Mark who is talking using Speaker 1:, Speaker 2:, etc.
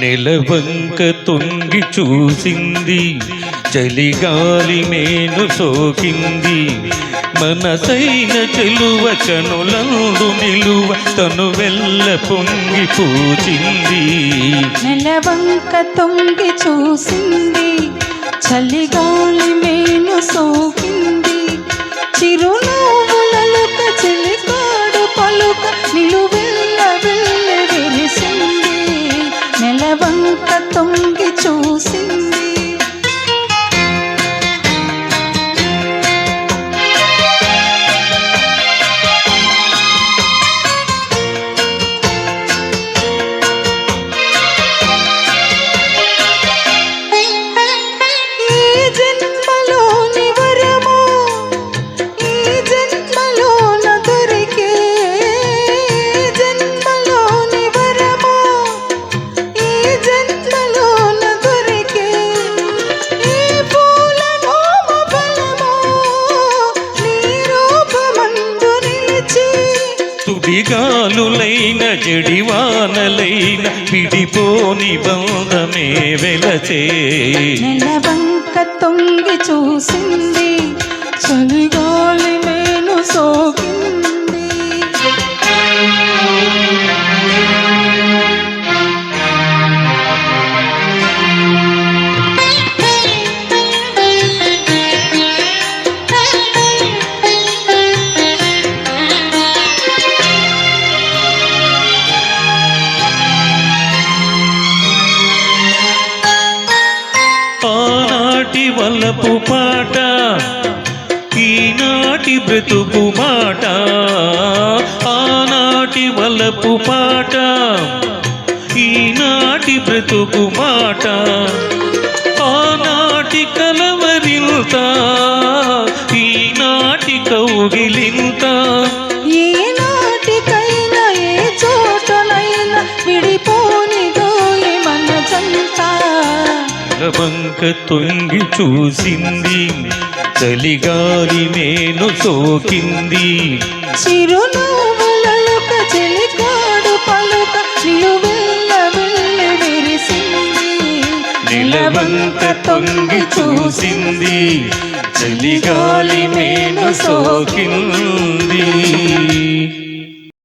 Speaker 1: నెలవంక తొంగి చూసింది, చలిగాలి మేను సోకింది. మనసైన చెలువ కనులందు నిలువ తను వెల్ల పొంగి పూచింది.
Speaker 2: నెలవంక తొంగి చూసింది, చలిగాలి మేను సోకింది. చిరునవ్వులలుక చెలికాడు పలుక నిలువెల్ల వెళ్ళి విరిసింది. నెలవంక తొంగి చూసింది.
Speaker 1: సుడిగాలులైన జడివానలైన విడిపోని బంధమే వెలచే.
Speaker 2: నెలవంక తొంగి చూసింది, చలిగాలి మేను సోకింది.
Speaker 1: ఆనాటి వలపు పాట, ఈనాటి బ్రతుకు మాట. ఆనాటి వలపు పాట, ఈనాటి బ్రతుకు మాట. ఆనాటి కలవరింత, ఈనాటి కౌగిలింత.
Speaker 2: ఏనాటికైనా ఏ చోటనైనా విడిపోనిదోయి మన జంట.
Speaker 1: నెలవంక తొంగి చూసింది, చలిగాలి మేను సోకింది.
Speaker 2: చిరునవ్వులలుక చెలికాడు పలుక నిలువెల్ల వెళ్ళి విరిసింది.
Speaker 1: నెలవంక తొంగి చూసింది, చలిగాలి మేను సోకింది.